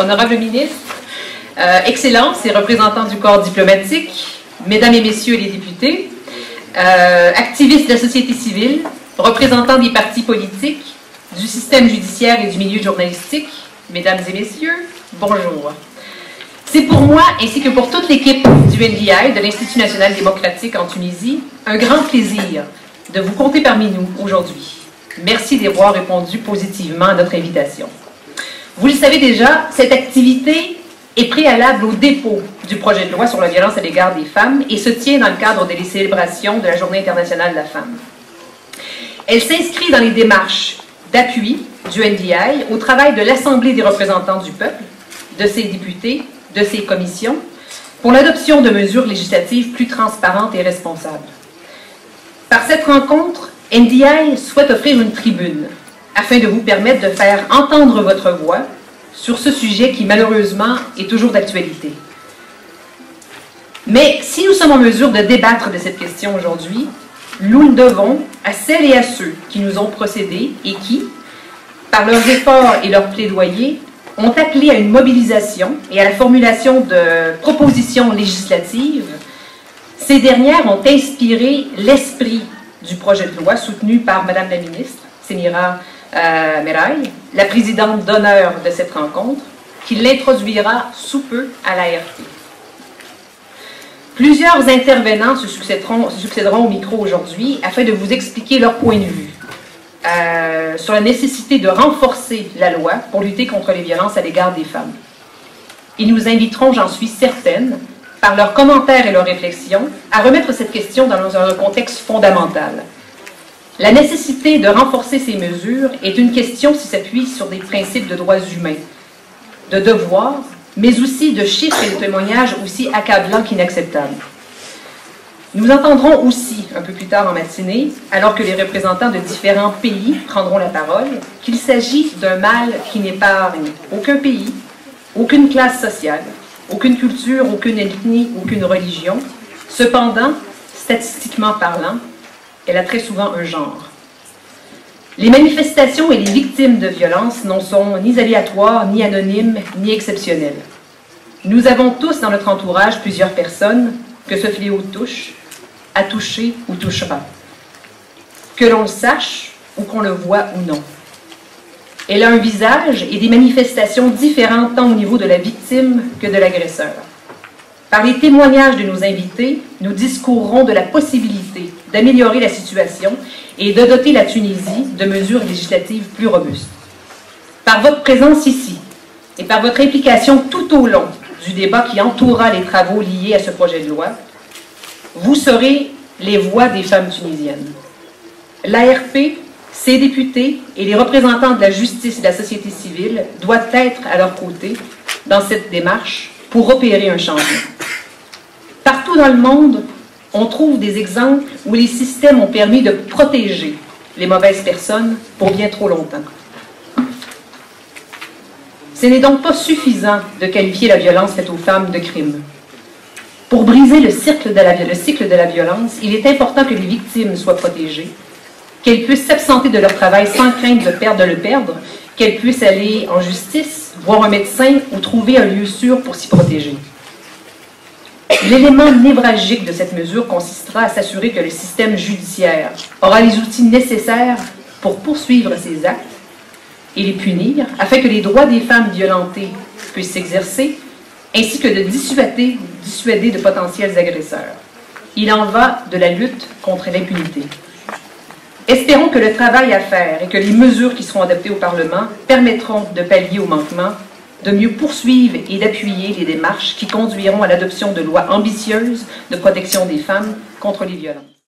honorable ministre, Excellences et représentants du corps diplomatique, Mesdames et Messieurs les députés, activistes de la société civile, représentants des partis politiques, du système judiciaire et du milieu journalistique, Mesdames et Messieurs, bonjour. C'est pour moi, ainsi que pour toute l'équipe du NDI, de l'Institut national démocratique en Tunisie, un grand plaisir de vous compter parmi nous aujourd'hui. Merci d'avoir répondu positivement à notre invitation. Vous le savez déjà, cette activité est préalable au dépôt du projet de loi sur la violence à l'égard des femmes et se tient dans le cadre des célébrations de la Journée internationale de la femme. Elle s'inscrit dans les démarches d'appui du NDI au travail de l'Assemblée des représentants du peuple, de ses députés, de ses commissions, pour l'adoption de mesures législatives plus transparentes et responsables. Par cette rencontre, NDI souhaite offrir une tribune afin de vous permettre de faire entendre votre voix sur ce sujet qui, malheureusement, est toujours d'actualité. Mais si nous sommes en mesure de débattre de cette question aujourd'hui, nous le devons à celles et à ceux qui nous ont précédés et qui, par leurs efforts et leurs plaidoyers, ont appelé à une mobilisation et à la formulation de propositions législatives. Ces dernières ont inspiré l'esprit du projet de loi soutenu par Madame la ministre, Semira Meraï, la présidente d'honneur de cette rencontre, qui l'introduira sous peu à l'ARP. Plusieurs intervenants se succéderont au micro aujourd'hui afin de vous expliquer leur point de vue sur la nécessité de renforcer la loi pour lutter contre les violences à l'égard des femmes. Ils nous inviteront, j'en suis certaine, par leurs commentaires et leurs réflexions, à remettre cette question dans un contexte fondamental. La nécessité de renforcer ces mesures est une question qui s'appuie sur des principes de droits humains, de devoirs, mais aussi de chiffres et de témoignages aussi accablants qu'inacceptables. Nous entendrons aussi, un peu plus tard en matinée, alors que les représentants de différents pays prendront la parole, qu'il s'agit d'un mal qui n'épargne aucun pays, aucune classe sociale, aucune culture, aucune ethnie, aucune religion. Cependant, statistiquement parlant, elle a très souvent un genre. Les manifestations et les victimes de violences n'en sont ni aléatoires, ni anonymes, ni exceptionnelles. Nous avons tous dans notre entourage plusieurs personnes que ce fléau touche, a touché ou touchera. Que l'on le sache ou qu'on le voit ou non. Elle a un visage et des manifestations différentes tant au niveau de la victime que de l'agresseur. Par les témoignages de nos invités, nous discourrons de la possibilité d'améliorer la situation et de doter la Tunisie de mesures législatives plus robustes. Par votre présence ici et par votre implication tout au long du débat qui entourera les travaux liés à ce projet de loi, vous serez les voix des femmes tunisiennes. L'ARP, ses députés et les représentants de la justice et de la société civile doivent être à leur côté dans cette démarche pour opérer un changement. Partout dans le monde, on trouve des exemples où les systèmes ont permis de protéger les mauvaises personnes pour bien trop longtemps. Ce n'est donc pas suffisant de qualifier la violence faite aux femmes de crime. Pour briser le cycle de la violence, il est important que les victimes soient protégées, qu'elles puissent s'absenter de leur travail sans crainte de le perdre, qu'elles puissent aller en justice, voir un médecin ou trouver un lieu sûr pour s'y protéger. L'élément névralgique de cette mesure consistera à s'assurer que le système judiciaire aura les outils nécessaires pour poursuivre ces actes et les punir, afin que les droits des femmes violentées puissent s'exercer, ainsi que de dissuader de potentiels agresseurs. Il en va de la lutte contre l'impunité. Espérons que le travail à faire et que les mesures qui seront adoptées au Parlement permettront de pallier aux manquements, de mieux poursuivre et d'appuyer les démarches qui conduiront à l'adoption de lois ambitieuses de protection des femmes contre les violences.